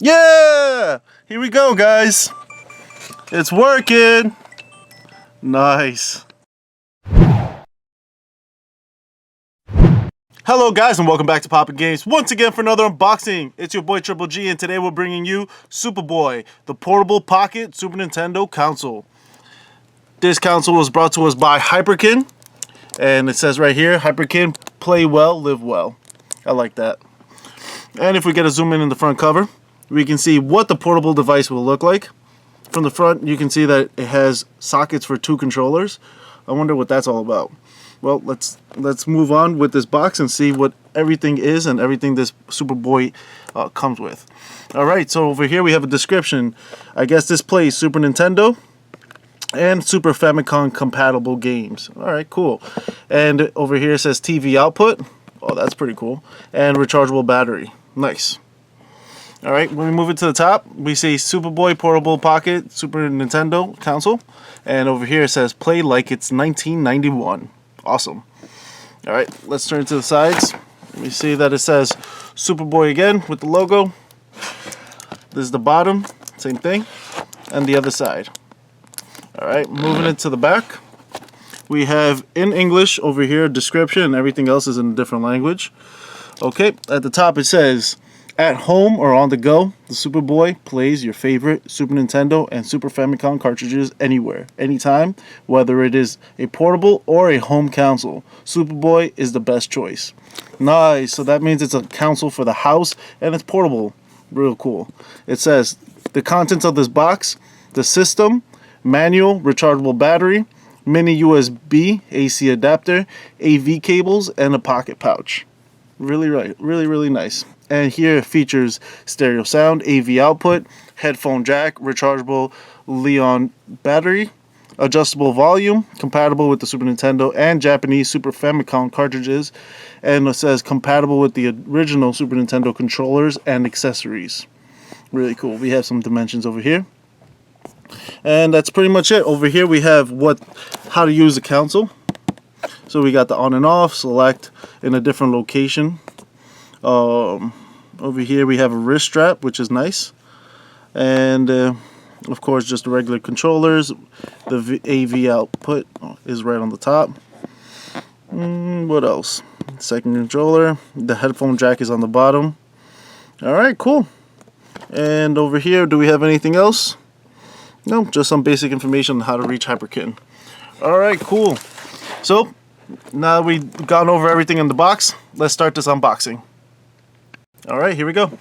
Yeah! Here we go, guys. It's working. Nice. Hello guys and welcome back to POPnGAMES once again for another unboxing. It's your boy Triple G and today we're bringing you SupaBoy, the portable pocket Super Nintendo console. This console was brought to us by Hyperkin, and it says right here, Hyperkin, play well, live well. I like that. And if we get a zoom in the front cover, we can see what the portable device will look like. From the front you can see that it has sockets for 2 controllers. I wonder what that's all about. Well, let's move on with this box and see what everything is and everything this SupaBoy comes with. Alright, so over here we have a description. I guess this plays Super Nintendo and Super Famicom compatible games. Alright, cool. And over here it says TV output. Oh, that's pretty cool. And rechargeable battery. Nice. Alright, when we move it to the top, we see SupaBoy Portable Pocket Super Nintendo console. And over here it says play like it's 1991. Awesome. Alright, let's turn to the sides. We see that it says SupaBoy again with the logo. This is the bottom, same thing. And the other side. Alright, moving it to the back. We have in English over here description, and everything else is in a different language. Okay, at the top it says, at home or on the go, the SupaBoy plays your favorite Super Nintendo and Super Famicom cartridges anywhere, anytime, whether it is a portable or a home console. SupaBoy is the best choice. Nice, so that means it's a console for the house and it's portable. Real cool. It says the contents of this box: the system, manual, rechargeable battery, mini USB AC adapter, AV cables, and a pocket pouch. Really nice. And here it features stereo sound, AV output, headphone jack, rechargeable Li-ion battery, adjustable volume, compatible with the Super Nintendo and Japanese Super Famicom cartridges, and it says compatible with the original Super Nintendo controllers and accessories. Really cool. We have some dimensions over here. And that's pretty much it. Over here we have how to use the console. So we got the on and off, select in a different location. Over here we have a wrist strap, which is nice. And of course just the regular controllers. The AV output is right on the top. What else? Second controller. The headphone jack is on the bottom. Alright, cool. And over here, do we have anything else? No, just some basic information on how to reach Hyperkin. Alright, cool. So, now we've gone over everything in the box, let's start this unboxing. Alright, here we go.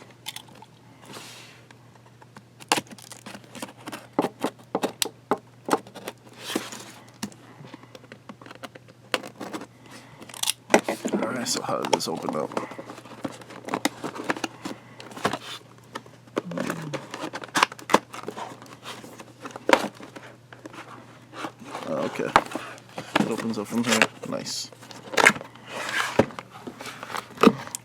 Alright, so how does this open up? Okay, it opens up from here. Nice.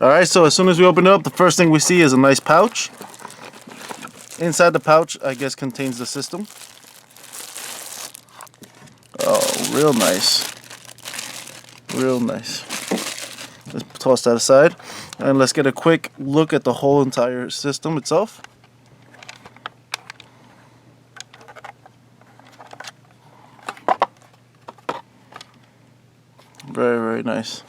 Alright, so as soon as we open it up, the first thing we see is a nice pouch. Inside the pouch, I guess, contains the system. Oh, real nice. Real nice. Let's toss that aside. And let's get a quick look at the whole entire system itself. Very nice.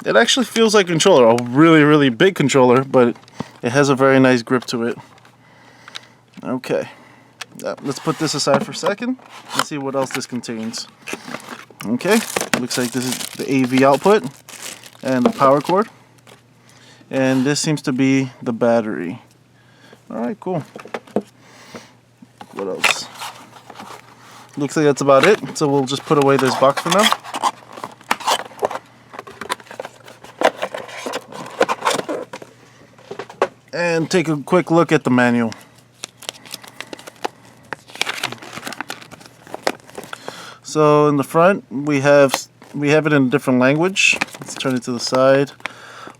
It actually feels like a controller, a really big controller, but it has a very nice grip to it. Okay, let's put this aside for a second and see what else this contains. Okay, looks like this is the AV output and the power cord, and this seems to be the battery. Alright, cool. What else? Looks like that's about it, so we'll just put away this box for now. And take a quick look at the manual. So in the front we have it in a different language. Let's turn it to the side.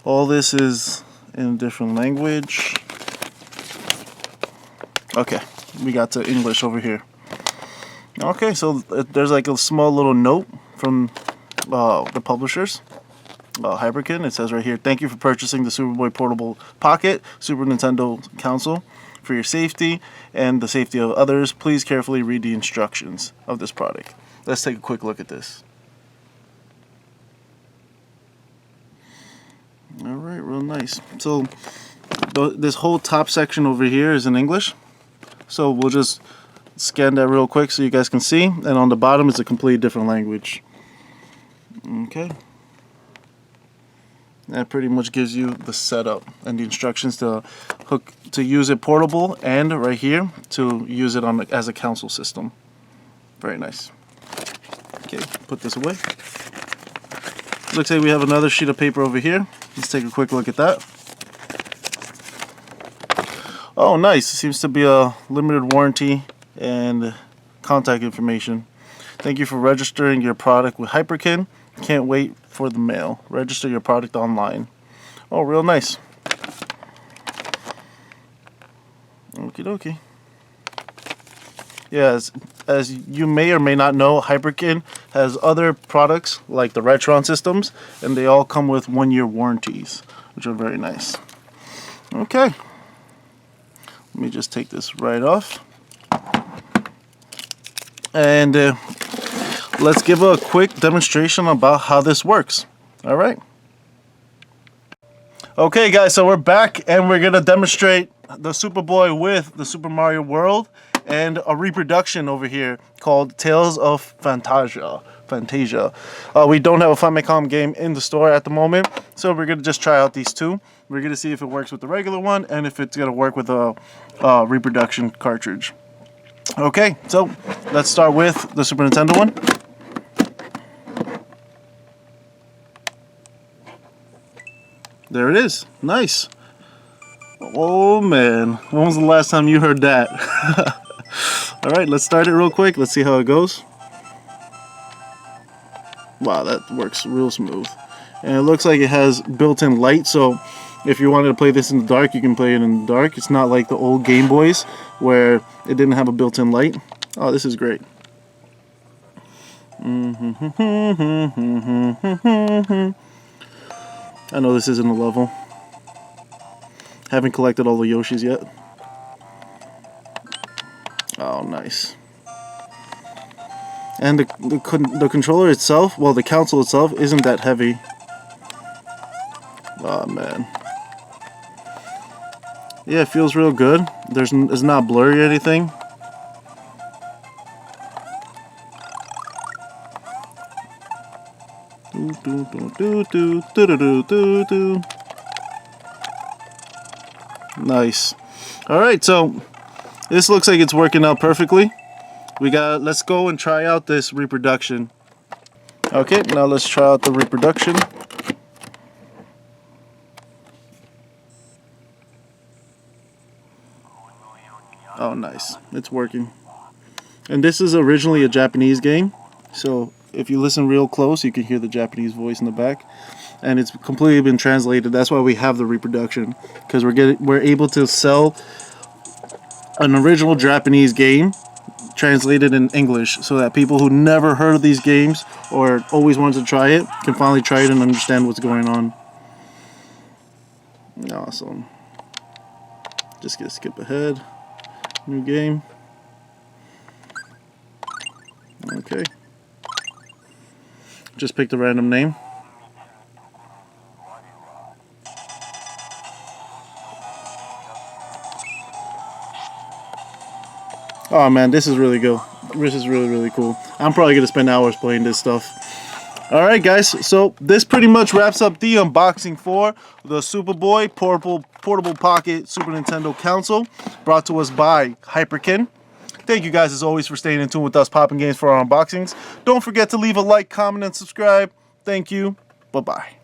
All this is in a different language. Okay, we got to English over here. Okay, so there's like a small little note from the publishers. Hyperkin. It says right here, thank you for purchasing the SupaBoy Portable Pocket Super Nintendo console. For your safety and the safety of others, please carefully read the instructions of this product. Let's take a quick look at this. Alright, real nice. So this whole top section over here is in English. So we'll just scan that real quick so you guys can see. And on the bottom is a completely different language. Okay. That pretty much gives you the setup and the instructions to use it portable, and right here to use it on as a console system. Very nice. Okay, put this away. Looks like we have another sheet of paper over here. Let's take a quick look at that. Oh, nice. It seems to be a limited warranty and contact information. Thank you for registering your product with Hyperkin. Can't wait for the mail. Register your product online. Oh, real nice. Okie dokie. Yeah, as you may or may not know, Hyperkin has other products like the Retron systems, and they all come with 1-year warranties, which are very nice. Okay. Let me just take this right off. And let's give a quick demonstration about how this works. All right. Okay, guys, so we're back and we're going to demonstrate the SupaBoy with the Super Mario World and a reproduction over here called Tales of Fantasia. We don't have a Famicom game in the store at the moment, so we're going to just try out these two. We're going to see if it works with the regular one and if it's going to work with a reproduction cartridge. Okay, so let's start with the Super Nintendo one. There it is. Nice. Oh man, when was the last time you heard that? Alright, let's start it real quick. Let's see how it goes. Wow, that works real smooth. And it looks like it has built-in light, so if you wanted to play this in the dark, you can play it in the dark. It's not like the old Game Boys where it didn't have a built-in light. Oh, this is great. I know this isn't a level. Haven't collected all the Yoshis yet. Oh, nice. And the controller itself, well, the console itself isn't that heavy. Oh man. Yeah, it feels real good. It's not blurry or anything. Nice. Alright, so this looks like it's working out perfectly. Let's go and try out this reproduction. Okay, now let's try out the reproduction. Oh, nice. It's working. And this is originally a Japanese game, so if you listen real close, you can hear the Japanese voice in the back. And it's completely been translated. That's why we have the reproduction, because we're able to sell an original Japanese game translated in English, so that people who never heard of these games or always wanted to try it can finally try it and understand what's going on. Awesome. Just gonna skip ahead. New game. Okay. Just picked a random name. Oh man, this is really good. This is really cool. I'm probably going to spend hours playing this stuff. Alright guys, so this pretty much wraps up the unboxing for the SupaBoy Portable Pocket Super Nintendo console, brought to us by Hyperkin. Thank you guys as always for staying in tune with us POPnGAMES for our unboxings. Don't forget to leave a like, comment, and subscribe. Thank you. Bye-bye.